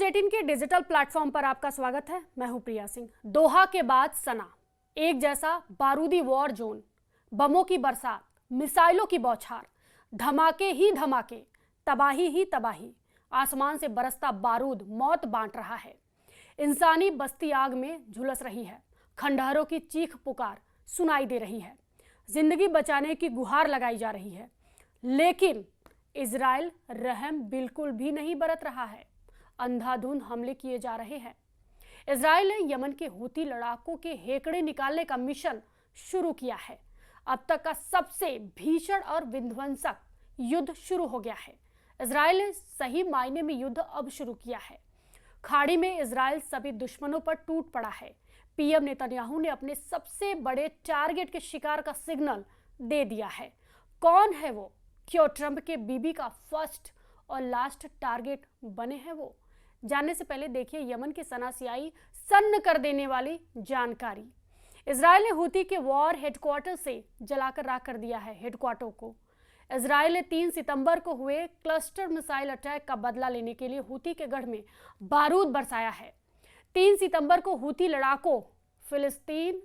News 18 के digital platform पर आपका स्वागत है। मैं हूं प्रिया सिंह। दोहा के बाद सना, एक जैसा बारूदी वॉर जोन, बमों की बरसात, मिसाइलों की बौछार, धमाके ही धमाके, तबाही ही तबाही, आसमान से बरसता बारूद मौत बांट रहा है। इंसानी बस्ती आग में झुलस रही है। खंडहरों की चीख पुकार सुनाई दे रही है। जिंदगी बचाने की गुहार लगाई जा रही है, लेकिन इजराइल रहम बिल्कुल भी नहीं बरत रहा है। अंधाधुंध हमले किए जा रहे हैं। इजराइल ने यमन के हूती लड़ाकों के हेकड़े निकालने का मिशन शुरू किया है। अब तक का सबसे भीषण और विध्वंसक युद्ध शुरू हो गया है। इजराइल ने सही मायने में युद्ध अब शुरू किया है। खाड़ी में इजराइल सभी दुश्मनों पर टूट पड़ा है। पीएम नेतन्याहू ने अपने सबसे बड़े टारगेट के शिकार का सिग्नल दे दिया है। कौन है वो? क्यों ट्रंप के बीबी का फर्स्ट और लास्ट टारगेट बने हैं वो? जानने से पहले देखिए यमन की सना से आई सन्न कर देने वाली जानकारी। इजराइल ने हूती के वॉर हेडक्वार्टर से जलाकर राख कर दिया है हेडक्वार्टर को। इजराइल ने 3 सितंबर को हुए क्लस्टर मिसाइल अटैक का बदला लेने के लिए हूती के गढ़ में बारूद बरसाया है। 3 सितंबर को हूती लड़ाकों फिलिस्तीन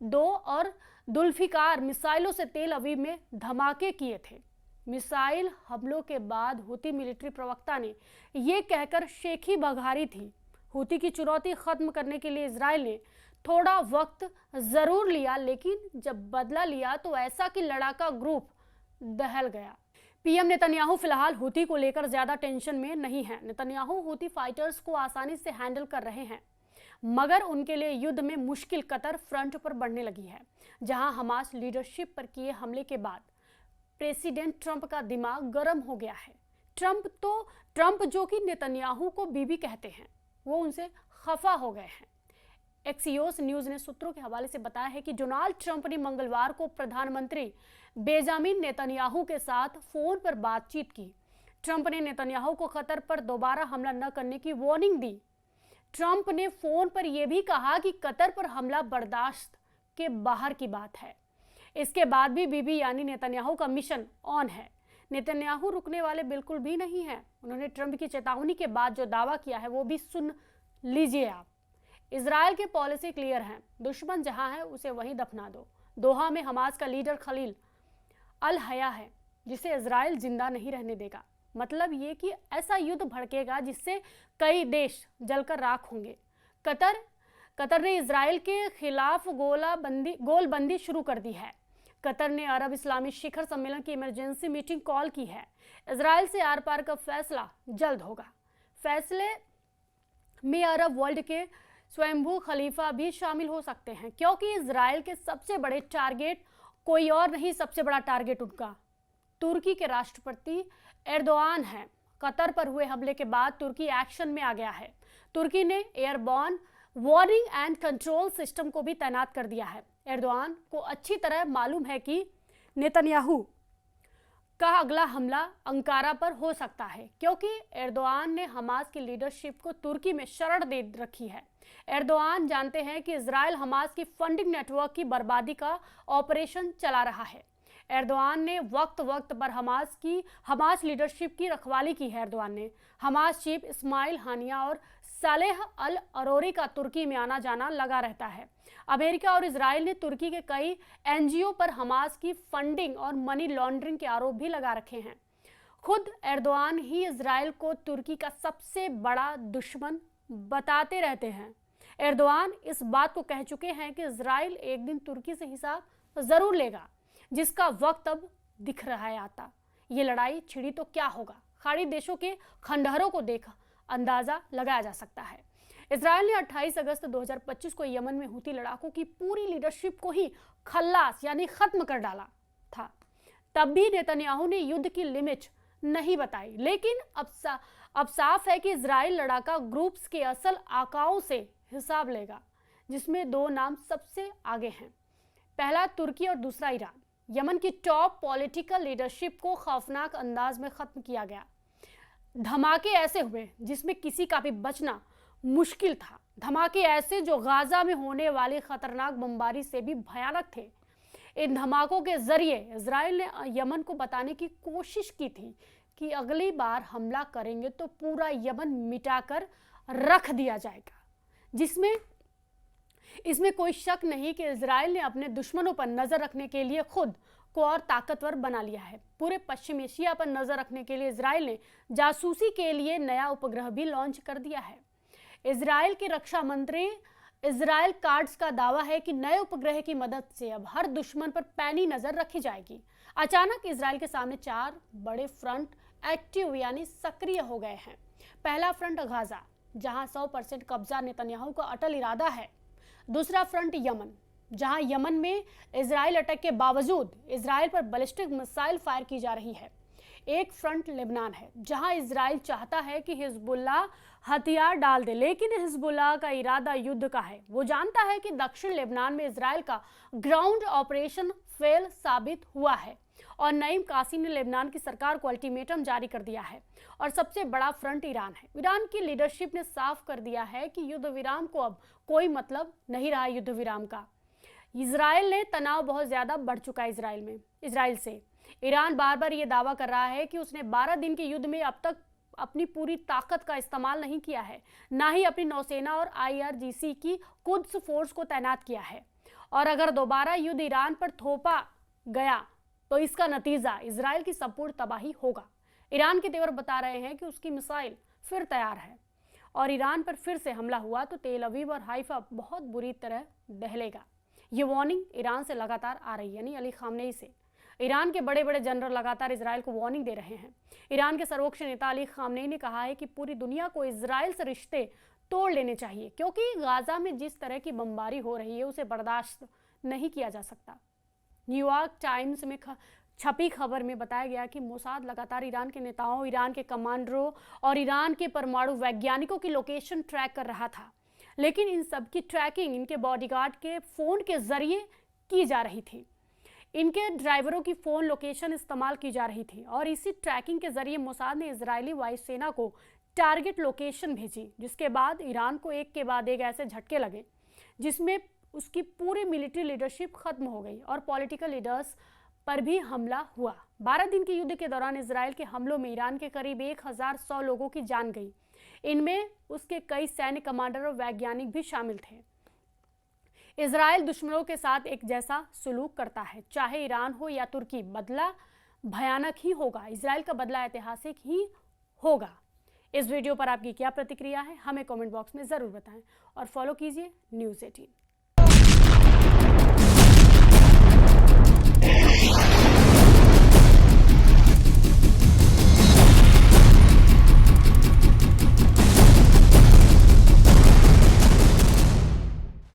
2 और जुल्फिकार मिसाइलों से तेल अवीव में धमाके किए थे। मिसाइल हमलों के बाद हूती मिलिट्री प्रवक्ता ने यह कहकर शेखी बघारी थी, हूती की चुनौती खत्म करने के लिए इजराइल ने थोड़ा वक्त जरूर लिया, लेकिन जब बदला लिया तो ऐसा कि लड़ाका ग्रुप दहल गया। पीएम नेतन्याहू फिलहाल हूती को लेकर ज्यादा टेंशन में नहीं है। नेतन्याहू हूती फाइटर्स को आसानी से हैंडल कर रहे हैं, मगर उनके लिए युद्ध में मुश्किल कतर फ्रंट पर बढ़ने लगी है, जहां हमास लीडरशिप पर किए हमले के बाद प्रेसिडेंट ट्रंप का दिमाग गर्म हो गया है। ट्रंप जो कि नेतन्याहू को बीबी कहते हैं, वो उनसे खफा हो गए हैं। एक्सियोस न्यूज ने सूत्रों के हवाले से बताया है कि डोनाल्ड ट्रंप ने मंगलवार को प्रधानमंत्री बेंजामिन नेतन्याहू के साथ फोन पर बातचीत की। ट्रंप ने नेतन्याहू को कतर पर दोबारा हमला न करने की वार्निंग दी। ट्रंप ने फोन पर यह भी कहा कि कतर पर हमला बर्दाश्त के बाहर की बात है। इसके बाद भी बीबी यानी नेतन्याहू का मिशन ऑन है। नेतन्याहू रुकने वाले बिल्कुल भी नहीं है। उन्होंने ट्रंप की चेतावनी के बाद जो दावा किया है वो भी सुन लीजिए आप। इजराइल की पॉलिसी क्लियर है, दुश्मन जहां है उसे वहीं दफना दो। दोहा में हमास का लीडर खलील अल हया है, जिसे इजराइल जिंदा नहीं रहने देगा। मतलब ये कि ऐसा युद्ध भड़केगा जिससे कई देश जलकर राख होंगे। कतर ने इजराइल के खिलाफ गोलबंदी शुरू कर दी है। कतर ने अरब इस्लामी शिखर सम्मेलन की इमरजेंसी मीटिंग कॉल की है। इजराइल से आर पार का फैसला जल्द होगा। फैसले में अरब वर्ल्ड के स्वयंभू खलीफा भी शामिल हो सकते हैं, क्योंकि इजराइल के सबसे बड़े टारगेट कोई और नहीं, सबसे बड़ा टारगेट उनका तुर्की के राष्ट्रपति एर्दोआन है। कतर पर हुए हमले के बाद तुर्की एक्शन में आ गया है। तुर्की ने airborne warning and control system को भी तैनात कर दिया है। एर्दोआन को अच्छी तरह मालूम है कि नेतन्याहू का अगला हमला अंकारा पर हो सकता है, क्योंकि एर्दोआन ने हमास की लीडरशिप को तुर्की में शरण दे रखी है। एर्दोआन जानते हैं कि इजराइल हमास की फंडिंग नेटवर्क की बर्बादी का ऑपरेशन चला रहा है। एर्दोआन ने वक्त पर हमास लीडरशिप की रखवाली की है। एर्दोआन ने हमास चीफ इस्माइल हानिया और सालेह अल अरोरी का तुर्की में आना जाना लगा रहता है। अमेरिका और इजराइल ने तुर्की के कई एनजीओ पर हमास की फंडिंग और मनी लॉन्ड्रिंग के आरोप भी लगा रखे हैं। खुद एर्दोआन ही इजराइल को तुर्की का सबसे बड़ा दुश्मन बताते रहते हैं। एर्दोआन इस बात को कह चुके हैं कि इजराइल एक दिन तुर्की से हिसाब जरूर लेगा, जिसका वक्त अब दिख रहा है आता। ये लड़ाई छिड़ी तो क्या होगा? खाड़ी देशों के खंडहरों को देख अंदाजा लगाया जा सकता है। इजराइल ने 28 अगस्त 2025 को यमन में हूती लड़ाकों की पूरी लीडरशिप को ही खल्लास यानी खत्म कर डाला था। तब भी नेतन्याहू ने युद्ध की लिमिट नहीं बताई, लेकिन अब साफ है कि इजराइल लड़ाका ग्रुप्स के असल आकाओं से हिसाब लेगा, जिसमें 2 नाम सबसे आगे हैं। पहला तुर्की और दूसरा ईरान। यमन की टॉप पॉलिटिकल लीडरशिप को खौफनाक अंदाज में खत्म किया गया। धमाके ऐसे हुए जिसमें किसी का भी बचना मुश्किल था। धमाके ऐसे जो गाजा में होने वाली खतरनाक बमबारी से भी भयानक थे। इन धमाकों के जरिए इजराइल ने यमन को बताने की कोशिश की थी कि अगली बार हमला करेंगे तो पूरा यमन मिटाकर रख दिया जाएगा, जिसमें इसमें कोई शक नहीं कि इजराइल ने अपने दुश्मनों पर नजर रखने के लिए खुद को और ताकतवर बना लिया है। पूरे पश्चिम एशिया पर नजर रखने के लिए इजराइल ने जासूसी के लिए नया उपग्रह भी लॉन्च कर दिया है। इजराइल के रक्षा मंत्री इजराइल कार्ड्स का दावा है कि नए उपग्रह की मदद से अब हर दुश्मन पर पैनी नजर रखी जाएगी। अचानक इजराइल के सामने 4 बड़े फ्रंट एक्टिव यानी सक्रिय हो गए हैं। पहला फ्रंट गाजा, जहां 100% कब्जा नेतन्याहू का अटल इरादा है। दूसरा फ्रंट यमन, जहां यमन में इजराइल अटैक के बावजूद इजराइल पर बैलिस्टिक मिसाइल फायर की जा रही है। एक फ्रंट लेबनान है, जहां इजराइल चाहता है कि हिजबुल्लाह हथियार डाल दे, लेकिन हिजबुल्लाह का इरादा युद्ध का है। वो जानता है कि दक्षिण लेबनान में इजराइल का ग्राउंड ऑपरेशन फेल साबित हुआ है और नईम कासिम ने लेबनान की सरकार को अल्टीमेटम जारी कर दिया है। और सबसे बड़ा फ्रंट ईरान है। ईरान की लीडरशिप ने साफ कर दिया है कि युद्ध विराम को अब कोई मतलब नहीं रहा युद्ध विराम का। इजराइल ने तनाव बहुत ज्यादा बढ़ चुका है इजराइल से। ईरान बार बार ये दावा कर रहा है कि उसने 12 दिन के युद्ध में अब तक अपनी पूरी ताकत का इस्तेमाल नहीं किया है, ना ही अपनी नौसेना और IRGC की कुद्स फोर्स को तैनात किया है। और अगर दोबारा युद्ध ईरान पर थोपा गया तो इसका नतीजा इजराइल की संपूर्ण तबाही होगा। ईरान के तेवर बता रहे हैं कि उसकी मिसाइल फिर तैयार है और ईरान पर फिर से हमला हुआ तो तेल अवीव और हाइफा बहुत बुरी तरह दहलेगा। ये वार्निंग ईरान से लगातार आ रही है, यानी अली खामनेई से। ईरान के बड़े बड़े जनरल लगातार इजराइल को वार्निंग दे रहे हैं। ईरान के सर्वोच्च नेता अली खामनेई ने कहा है कि पूरी दुनिया को इजराइल से रिश्ते तोड़ लेने चाहिए, क्योंकि गाजा में जिस तरह की बमबारी हो रही है उसे बर्दाश्त नहीं किया जा सकता। न्यूयॉर्क टाइम्स में छपी खबर में बताया गया कि मोसाद लगातार ईरान के नेताओं, ईरान के कमांडरों और ईरान के परमाणु वैज्ञानिकों की लोकेशन ट्रैक कर रहा था, लेकिन इन सब की ट्रैकिंग इनके बॉडीगार्ड के फोन के जरिए की जा रही थी। इनके ड्राइवरों की फोन लोकेशन इस्तेमाल की जा रही थी और इसी ट्रैकिंग के जरिए मोसाद ने इजरायली वायुसेना को टारगेट लोकेशन भेजी, जिसके बाद ईरान को एक के बाद एक ऐसे झटके लगे जिसमें उसकी पूरी मिलिट्री लीडरशिप खत्म हो गई और पॉलिटिकल लीडर्स पर भी हमला हुआ। 12 दिन के युद्ध के दौरान इजराइल के हमलों में ईरान के करीब 1100 लोगों की जान गई। इनमें उसके कई सैन्य कमांडर और वैज्ञानिक भी शामिल थे। इजराइल दुश्मनों के साथ एक जैसा सुलूक करता है, चाहे ईरान हो या तुर्की। बदला भयानक ही होगा, इजराइल का बदला ऐतिहासिक ही होगा। इस वीडियो पर आपकी क्या प्रतिक्रिया है, हमें कमेंट बॉक्स में जरूर बताएं और फॉलो कीजिए न्यूज़ 18।